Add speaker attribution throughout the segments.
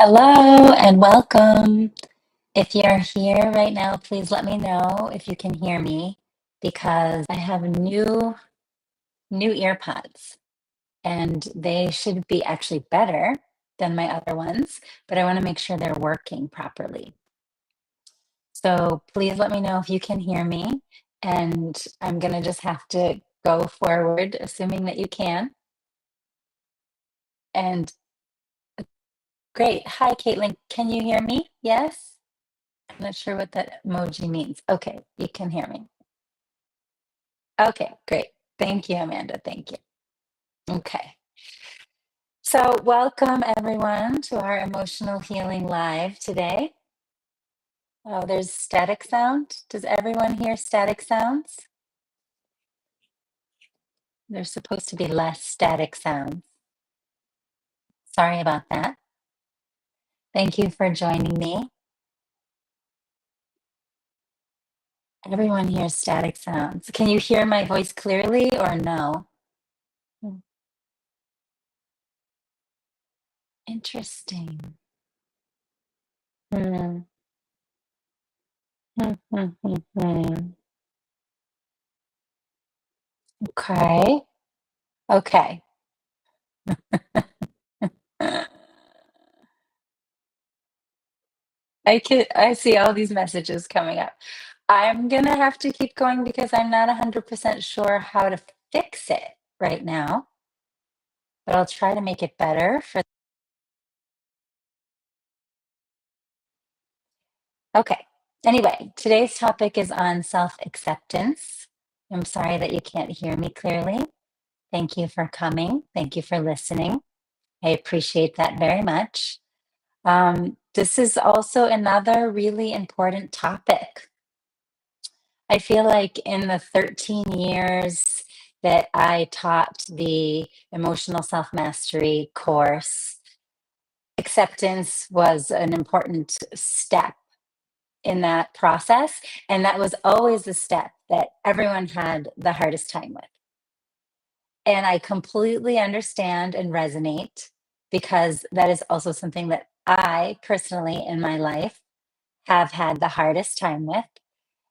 Speaker 1: Hello and welcome. If you're here right now, please let me know if you can hear me because I have new ear pods and they should be actually better than my other ones, but I want to make sure they're working properly. So please let me know if you can hear me, and I'm going to just have to go forward assuming that you can. And great. Hi, Caitlin. Can you hear me? Yes? I'm not sure what that emoji means. Okay, you can hear me. Okay, great. Thank you, Amanda. Thank you. Okay. So, welcome everyone to our Emotional Healing Live today. Oh, there's static sound. Does everyone hear static sounds? There's supposed to be less static sounds. Sorry about that. Thank you for joining me. Everyone hears static sounds. Can you hear my voice clearly or no? Hmm, interesting. Hmm. Hmm, hmm, hmm, hmm. Okay. Okay. I see all these messages coming up. I'm gonna have to keep going because I'm not 100% sure how to fix it right now, but I'll try to make it better for okay. Anyway, today's topic is on self-acceptance. I'm sorry that you can't hear me clearly. Thank you for coming. Thank you for listening. I appreciate that very much. This is also another really important topic. I feel like in the 13 years that I taught the emotional self mastery course, acceptance was an important step in that process. And that was always the step that everyone had the hardest time with. And I completely understand and resonate because that is also something that I personally in my life have had the hardest time with.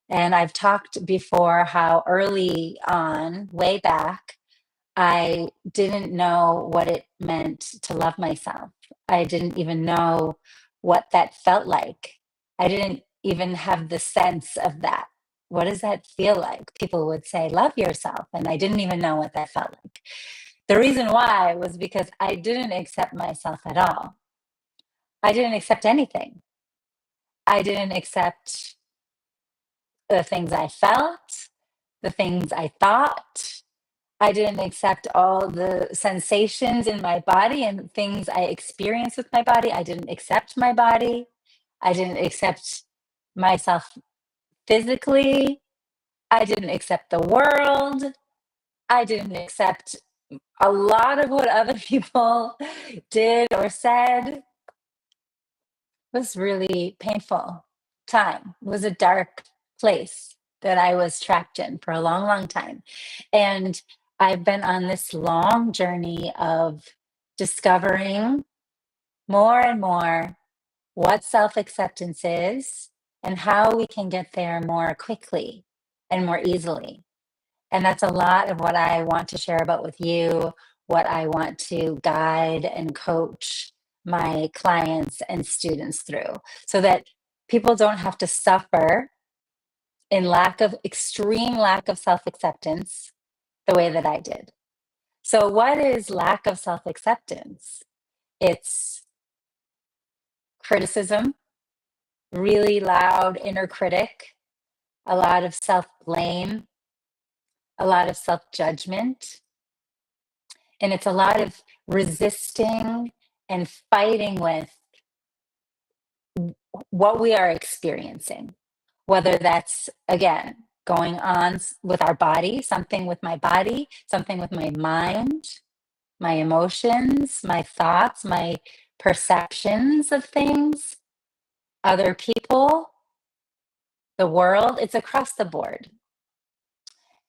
Speaker 1: And I've talked before how early on, way back, I didn't know what it meant to love myself. I didn't even know what that felt like. I didn't even have the sense of that. What does that feel like? People would say, love yourself. And I didn't even know what that felt like. The reason why was because I didn't accept myself at all. I didn't accept anything. I didn't accept the things I felt, the things I thought. I didn't accept all the sensations in my body and things I experienced with my body. I didn't accept my body. I didn't accept myself physically. I didn't accept the world. I didn't accept a lot of what other people did or said. It was really painful time. It was a dark place that I was trapped in for a long, long time. And I've been on this long journey of discovering more and more what self acceptance is and how we can get there more quickly and more easily. And that's a lot of what I want to share about with you, what I want to guide and coach my clients and students through so that people don't have to suffer in extreme lack of self acceptance the way that I did. So, what is lack of self acceptance? It's criticism, really loud inner critic, a lot of self blame, a lot of self judgment, and it's a lot of resisting and fighting with what we are experiencing, whether that's, again, going on with our body, something with my body, something with my mind, my emotions, my thoughts, my perceptions of things, other people, the world. It's across the board.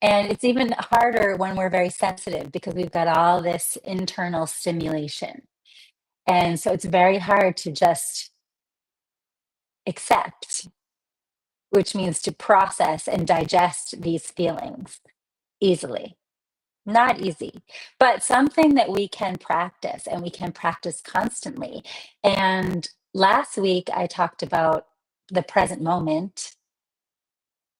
Speaker 1: And it's even harder when we're very sensitive because we've got all this internal stimulation. And so it's very hard to just accept, which means to process and digest these feelings easily. Not easy, but something that we can practice and we can practice constantly. And last week I talked about the present moment,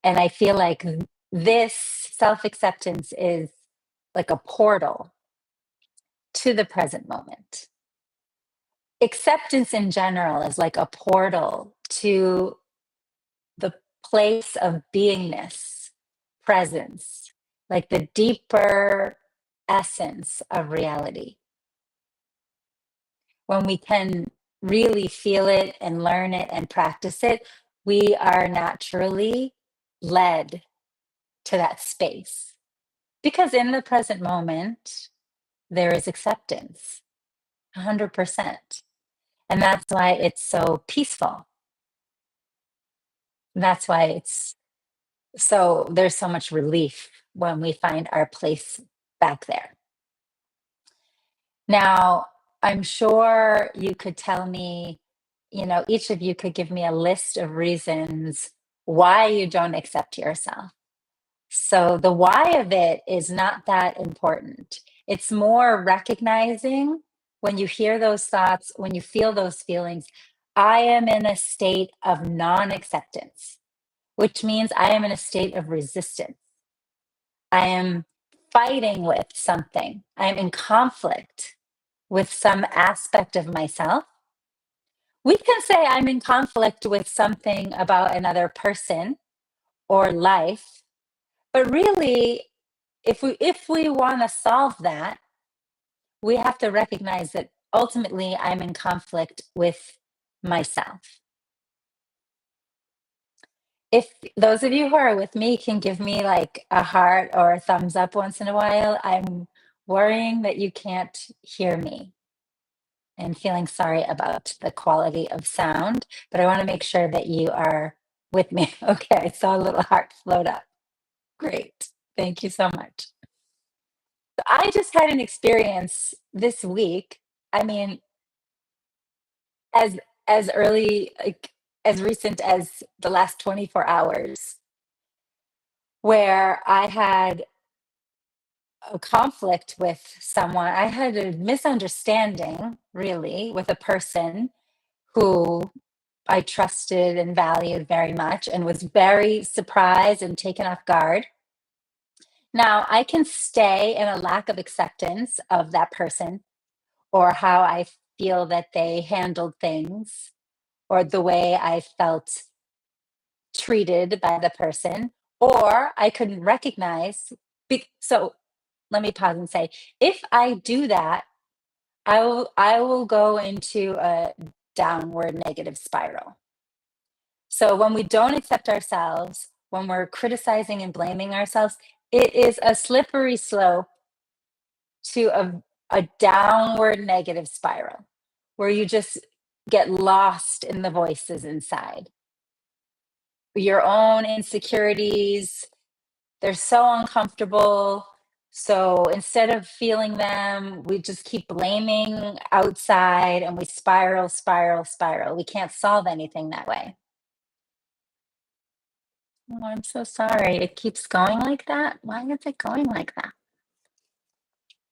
Speaker 1: and I feel like this self acceptance is like a portal to the present moment. Acceptance in general is like a portal to the place of beingness, presence, like the deeper essence of reality. When we can really feel it and learn it and practice it, we are naturally led to that space. Because in the present moment, there is acceptance, 100%. And that's why it's so peaceful. That's why there's so much relief when we find our place back there. Now, I'm sure you could tell me, each of you could give me a list of reasons why you don't accept yourself. So the why of it is not that important. It's more recognizing when you hear those thoughts, when you feel those feelings, I am in a state of non acceptance, which means I am in a state of resistance. I am fighting with something, I am in conflict with some aspect of myself. We can say I'm in conflict with something about another person or life, but really, if we want to solve that, we have to recognize that ultimately I'm in conflict with myself. If those of you who are with me can give me like a heart or a thumbs up once in a while, I'm worrying that you can't hear me and feeling sorry about the quality of sound, but I want to make sure that you are with me. Okay, I saw a little heart float up. Great. Thank you so much. I just had an experience this week. I mean, as as early like as recent as the last 24 hours where I had a conflict with someone. I had a misunderstanding really with a person who I trusted and valued very much and was very surprised and taken off guard. Now, I can stay in a lack of acceptance of that person or how I feel that they handled things or the way I felt treated by the person, or I couldn't recognize. So let me pause and say, if I do that, I will go into a downward negative spiral. So when we don't accept ourselves, when we're criticizing and blaming ourselves, it is a slippery slope to a downward negative spiral where you just get lost in the voices inside. Your own insecurities, they're so uncomfortable. So instead of feeling them, we just keep blaming outside and we spiral, spiral, spiral. We can't solve anything that way. Oh, I'm so sorry. It keeps going like that. Why is it going like that?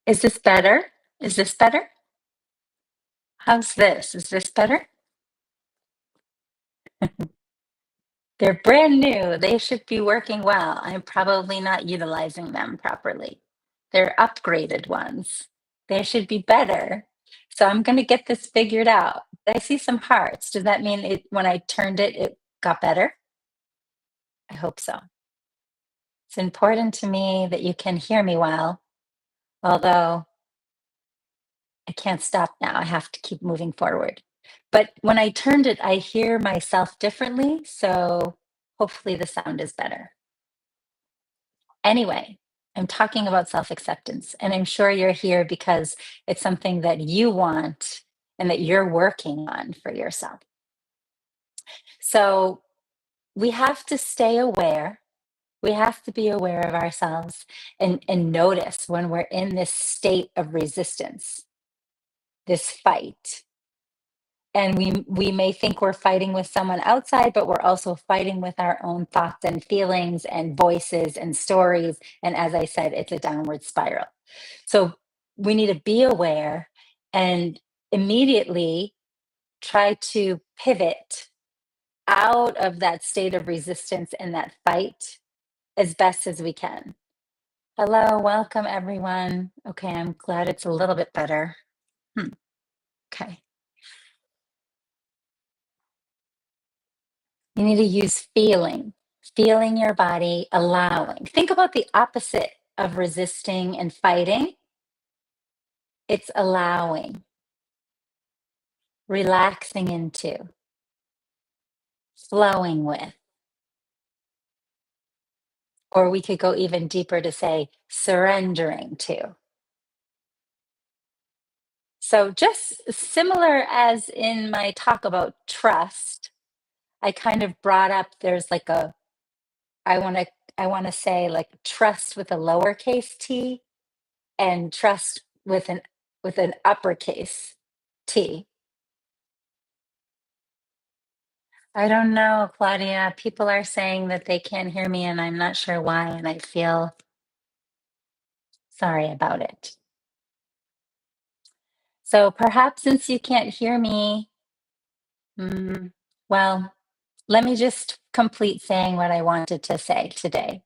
Speaker 1: Is this better? Is this better? How's this? Is this better? They're brand new. They should be working well. I'm probably not utilizing them properly. They're upgraded ones. They should be better. So I'm going to get this figured out. I see some hearts. Does that mean when I turned it, it got better? I hope so. It's important to me that you can hear me well, although I can't stop now. I have to keep moving forward. But when I turned it, I hear myself differently. So hopefully the sound is better. Anyway, I'm talking about self acceptance, and I'm sure you're here because it's something that you want and that you're working on for yourself. So we have to stay aware. We have to be aware of ourselves and notice when we're in this state of resistance, this fight. And we may think we're fighting with someone outside, but we're also fighting with our own thoughts and feelings and voices and stories. And as I said, it's a downward spiral. So we need to be aware and immediately try to pivot out of that state of resistance and that fight as best as we can. Hello, welcome everyone. Okay, I'm glad it's a little bit better. Okay. You need to use feeling your body, allowing. Think about the opposite of resisting and fighting. It's allowing, relaxing into, flowing with. Or we could go even deeper to say surrendering to. So, just similar as in my talk about trust, I kind of brought up there's like a, I want to I want to say like trust with a lowercase t and trust with an uppercase T. I don't know, Claudia. People are saying that they can't hear me, and I'm not sure why, and I feel sorry about it. So perhaps since you can't hear me, mm, well, let me just complete saying what I wanted to say today.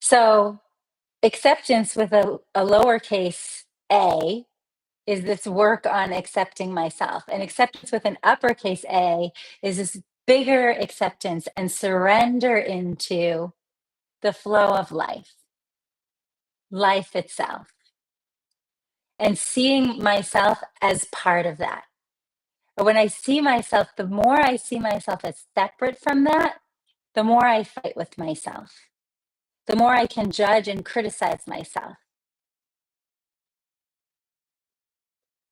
Speaker 1: So acceptance with a lowercase a is this work on accepting myself. And acceptance with an uppercase A is this bigger acceptance and surrender into the flow of life, life itself, and seeing myself as part of that. But when I see myself, the more I see myself as separate from that, the more I fight with myself, the more I can judge and criticize myself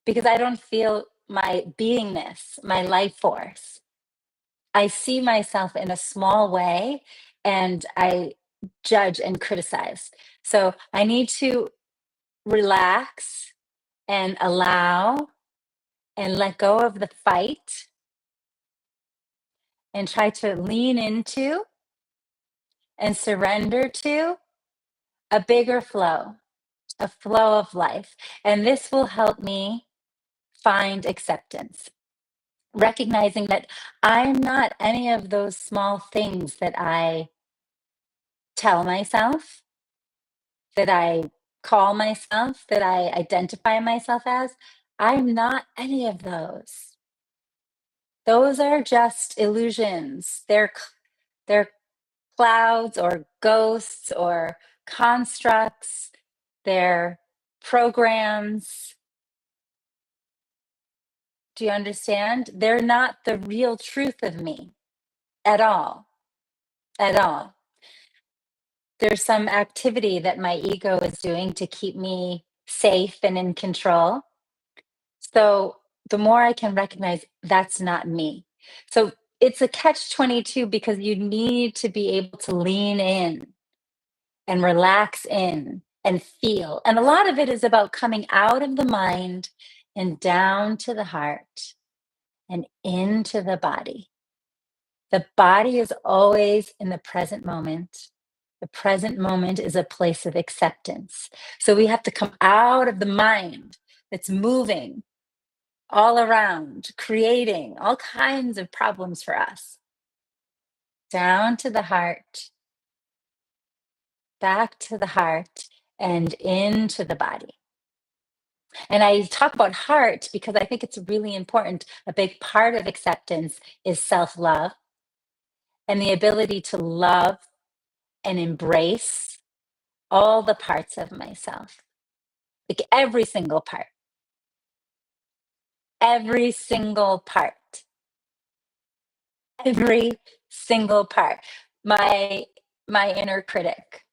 Speaker 1: because I don't feel my beingness, my life force. I see myself in a small way and I judge and criticize. So I need to relax and allow and let go of the fight and try to lean into and surrender to a bigger flow, a flow of life. And this will help me find acceptance, recognizing that I'm not any of those small things that I tell myself, that I call myself, that I identify myself as. I'm not any of those. Those are just illusions. They're clouds or ghosts or constructs. They're programs. Do you understand? They're not the real truth of me at all. At all. There's some activity that my ego is doing to keep me safe and in control. So the more I can recognize that's not me. So it's a catch 22 because you need to be able to lean in and relax in and feel. And a lot of it is about coming out of the mind and down to the heart and into the body. The body is always in the present moment. The present moment is a place of acceptance. So we have to come out of the mind that's moving all around, creating all kinds of problems for us. Down to the heart, back to the heart, and into the body. And I talk about heart because I think it's really important. A big part of acceptance is self love and the ability to love and embrace all the parts of myself, like every single part, every single part. My my inner critic,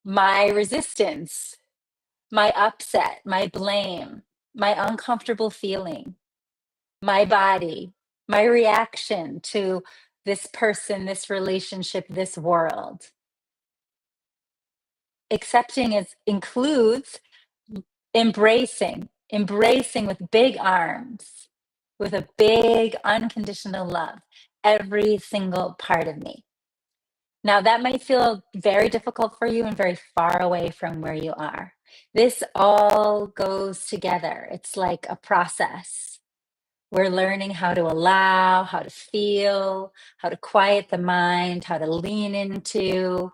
Speaker 1: my resistance, my upset, my blame, my uncomfortable feeling, my body, my reaction to this person, this relationship, this world. Accepting is includes embracing embracing with big arms, with a big unconditional love, every single part of me. Now, that might feel very difficult for you and very far away from where you are. This all goes together. It's like a process. We're learning how to allow, how to feel, how to quiet the mind, how to lean into,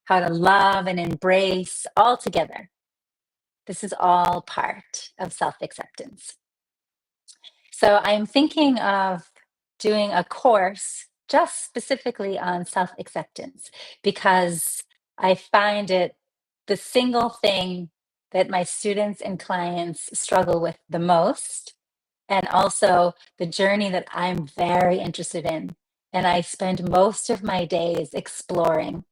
Speaker 1: how to love and embrace all together. This is all part of self acceptance. So I'm thinking of doing a course just specifically on self acceptance because I find it the single thing that my students and clients struggle with the most, and also the journey that I'm very interested in. And I spend most of my days exploring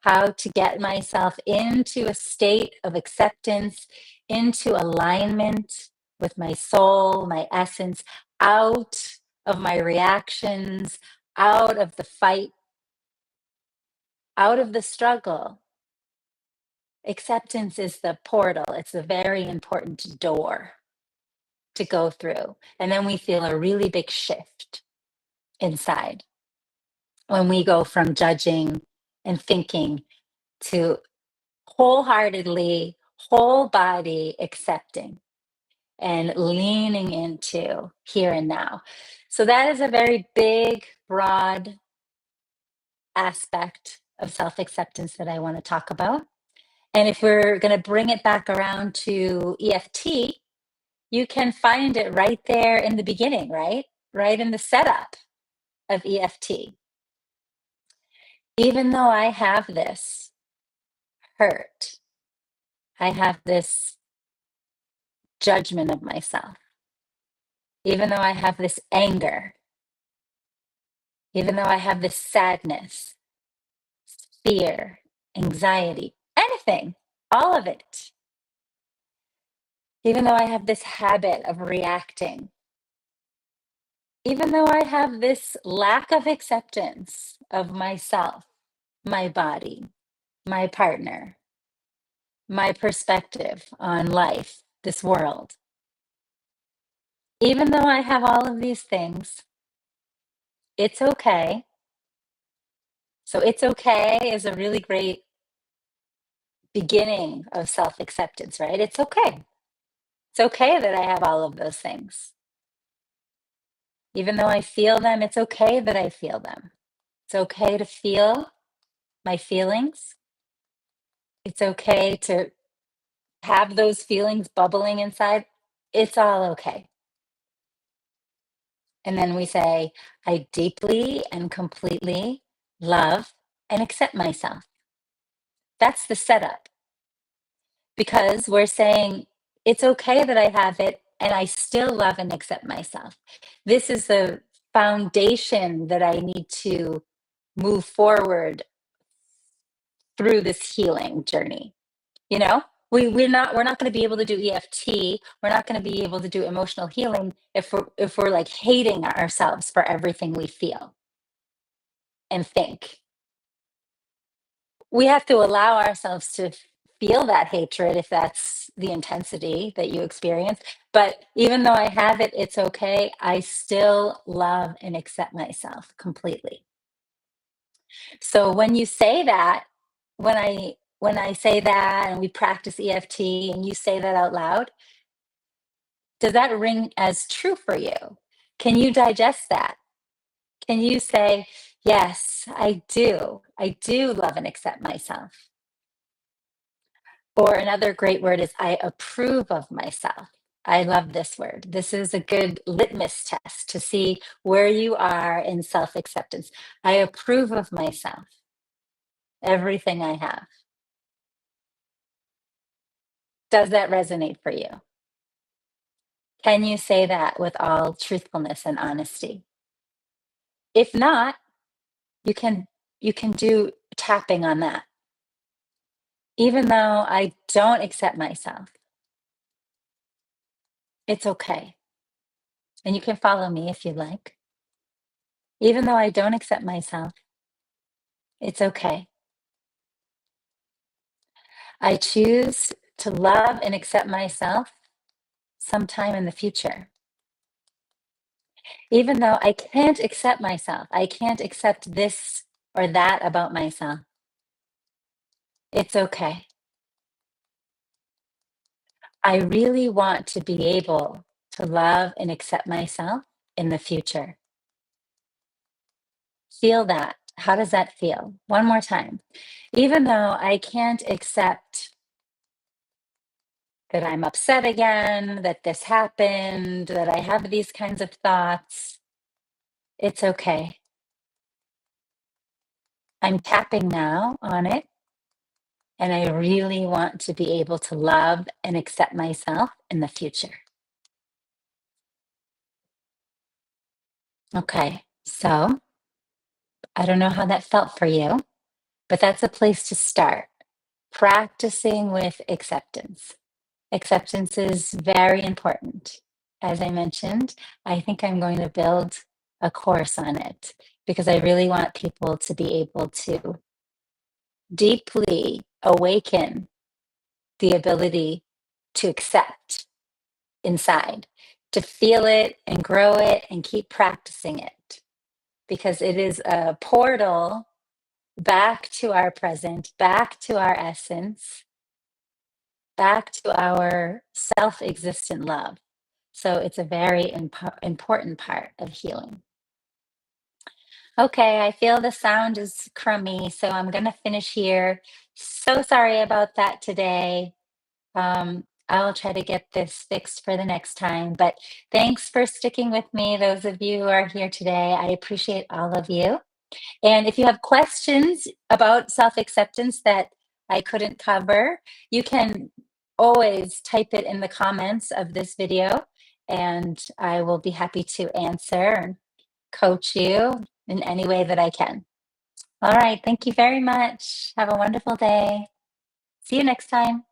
Speaker 1: how to get myself into a state of acceptance, into alignment with my soul, my essence, out of my reactions, out of the fight, out of the struggle. Acceptance is the portal, it's a very important door to go through. And then we feel a really big shift inside when we go from judging and thinking to wholeheartedly, whole body accepting and leaning into here and now. So, that is a very big, broad aspect of self acceptance that I want to talk about. And if we're going to bring it back around to EFT, you can find it right there in the beginning, right? Right in the setup of EFT. Even though I have this hurt, I have this judgment of myself, even though I have this anger, even though I have this sadness, fear, anxiety, anything, all of it, even though I have this habit of reacting, even though I have this lack of acceptance of myself, my body, my partner, my perspective on life, this world, even though I have all of these things, it's okay. So, it's okay is a really great beginning of self acceptance, right? It's okay. It's okay that I have all of those things. Even though I feel them, it's okay that I feel them. It's okay to feel my feelings. It's okay to have those feelings bubbling inside. It's all okay. And then we say, I deeply and completely love and accept myself. That's the setup because we're saying it's okay that I have it and I still love and accept myself. This is the foundation that I need to move forward through this healing journey. You know, we're not going to be able to do EFT. We're not going to be able to do emotional healing if we're like hating ourselves for everything we feel and think. We have to allow ourselves to feel that hatred if that's the intensity that you experience. But even though I have it, it's okay. I still love and accept myself completely. So when you say that, when I say that and we practice EFT and you say that out loud, does that ring as true for you? Can you digest that? Can you say, yes, I do. I do love and accept myself. Or another great word is I approve of myself. I love this word. This is a good litmus test to see where you are in self acceptance. I approve of myself, everything I have. Does that resonate for you? Can you say that with all truthfulness and honesty? If not, you can you can do tapping on that. Even though I don't accept myself, it's okay. And you can follow me if you like. Even though I don't accept myself, it's okay. I choose to love and accept myself sometime in the future. Even though I can't accept myself, I can't accept this or that about myself. It's okay. I really want to be able to love and accept myself in the future. Feel that. How does that feel? One more time. Even though I can't accept that I'm upset again, that this happened, that I have these kinds of thoughts, it's okay. I'm tapping now on it, and I really want to be able to love and accept myself in the future. Okay, so I don't know how that felt for you, but that's a place to start. Practicing with acceptance. Acceptance is very important. As I mentioned, I think I'm going to build a course on it because I really want people to be able to deeply awaken the ability to accept inside, to feel it and grow it and keep practicing it because it is a portal back to our present, back to our essence, back to our self existent love. So it's a very important part of healing. Okay, I feel the sound is crummy, so I'm going to finish here. So sorry about that today. I'll try to get this fixed for the next time. But thanks for sticking with me, those of you who are here today. I appreciate all of you. And if you have questions about self acceptance that I couldn't cover, you can always type it in the comments of this video, and I will be happy to answer and coach you in any way that I can. All right. Thank you very much. Have a wonderful day. See you next time.